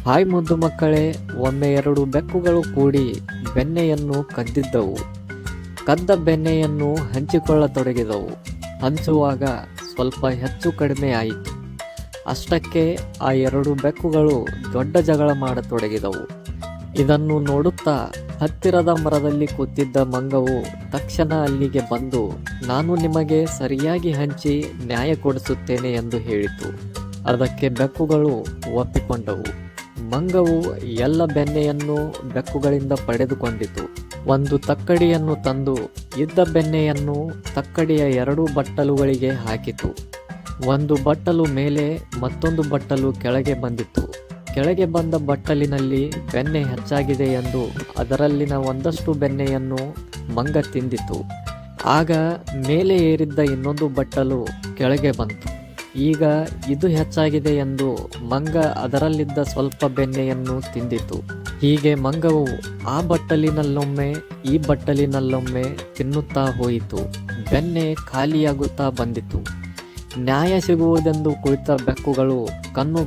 Hi ಮುದ್ದು ಮಕ್ಕಳೇ, ಒಮ್ಮೆ ಎರಡು ಬೆಕ್ಕುಗಳು ಕೂಡಿ ಬೆಣ್ಣೆಯನ್ನು ಕದ್ದಿದ್ದವು. ಕದ್ದ ಬೆಣ್ಣೆಯನ್ನು ಹಂಚಿಕೊಳ್ಳತೊಡಗಿದವು. ಹಂಚುವಾಗ ಸ್ವಲ್ಪ ಹೆಚ್ಚು ಕಡಿಮೆ ಆಯಿತು. ಅಷ್ಟಕ್ಕೆ ಆ ಎರಡು ಬೆಕ್ಕುಗಳು ದೊಡ್ಡ ಜಗಳ ಮಾಡತೊಡಗಿದವು. ಇದನ್ನು ನೋಡುತ್ತಾ ಹತ್ತಿರದ ಮರದಲ್ಲಿ ಕೂತಿದ್ದ ಮಂಗವು ತಕ್ಷಣ ಅಲ್ಲಿಗೆ ಬಂದು, ನಾನು ನಿಮಗೆ ಸರಿಯಾಗಿ ಹಂಚಿ ನ್ಯಾಯ ಕೊಡಿಸುತ್ತೇನೆ ಎಂದು ಹೇಳಿತು. ಅದಕ್ಕೆ ಬೆಕ್ಕುಗಳು ಒಪ್ಪಿಕೊಂಡವು. ಮಂಗವು ಎಲ್ಲ ಬೆಣ್ಣೆಯನ್ನು ಬೆಕ್ಕುಗಳಿಂದ ಪಡೆದುಕೊಂಡಿತು. ಒಂದು ತಕ್ಕಡಿಯನ್ನು ತಂದು ಇದ್ದ ಬೆಣ್ಣೆಯನ್ನು ತಕ್ಕಡಿಯ ಎರಡು ಬಟ್ಟಲುಗಳಿಗೆ ಹಾಕಿತು. ಒಂದು ಬಟ್ಟಲು ಮೇಲೆ, ಮತ್ತೊಂದು ಬಟ್ಟಲು ಕೆಳಗೆ ಬಂದಿತು. ಕೆಳಗೆ ಬಂದ ಬಟ್ಟಲಿನಲ್ಲಿ ಬೆಣ್ಣೆ ಹೆಚ್ಚಾಗಿದೆ ಎಂದು ಅದರಲ್ಲಿನ ಒಂದಷ್ಟು ಬೆಣ್ಣೆಯನ್ನು ಮಂಗ ತಿಂದಿತು. ಆಗ ಮೇಲೆ ಏರಿದ್ದ ಇನ್ನೊಂದು ಬಟ್ಟಲು ಕೆಳಗೆ ಬಂತು. ಈಗ ಇದು ಹೆಚ್ಚಾಗಿದೆ ಎಂದು ಮಂಗ ಅದರಲ್ಲಿದ್ದ ಸ್ವಲ್ಪ ಬೆಣ್ಣೆಯನ್ನು ತಿಂದಿತು. ಹೀಗೆ ಮಂಗವು ಆ ಬಟ್ಟಲಿನಲ್ಲೊಮ್ಮೆ ಈ ಬಟ್ಟಲಿನಲ್ಲೊಮ್ಮೆ ತಿನ್ನುತ್ತಾ ಹೋಯಿತು. ಬೆಣ್ಣೆ ಖಾಲಿಯಾಗುತ್ತಾ ಬಂದಿತು. ನ್ಯಾಯ ಸಿಗುವುದೆಂದು ಕುಳಿತ ಬೆಕ್ಕುಗಳು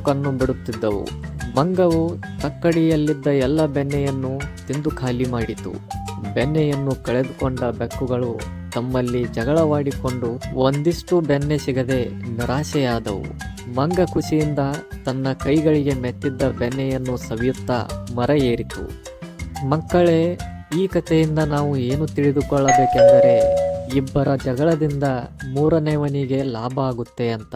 ಕಣ್ಣು ಬಿಡುತ್ತಿದ್ದವು. ಮಂಗವು ತಕ್ಕಡಿಯಲ್ಲಿದ್ದ ಎಲ್ಲ ಬೆಣ್ಣೆಯನ್ನು ತಿಂದು ಖಾಲಿ ಮಾಡಿತು. ಬೆಣ್ಣೆಯನ್ನು ಕಳೆದುಕೊಂಡ ಬೆಕ್ಕುಗಳು ತಮ್ಮಲ್ಲಿ ಜಗಳವಾಡಿಕೊಂಡು ಒಂದಿಷ್ಟು ಬೆಣ್ಣೆ ಸಿಗದೆ ನಿರಾಶೆಯಾದವು. ಮಂಗ ಖುಷಿಯಿಂದ ತನ್ನ ಕೈಗಳಿಗೆ ಮೆತ್ತಿದ್ದ ಬೆಣ್ಣೆಯನ್ನು ಸವಿಯುತ್ತಾ ಮರ ಏರಿತು. ಮಕ್ಕಳೇ, ಈ ಕಥೆಯಿಂದ ನಾವು ಏನು ತಿಳಿದುಕೊಳ್ಳಬೇಕೆಂದರೆ, ಇಬ್ಬರ ಜಗಳದಿಂದ ಮೂರನೆಯವನಿಗೆ ಲಾಭ ಆಗುತ್ತೆ ಅಂತ.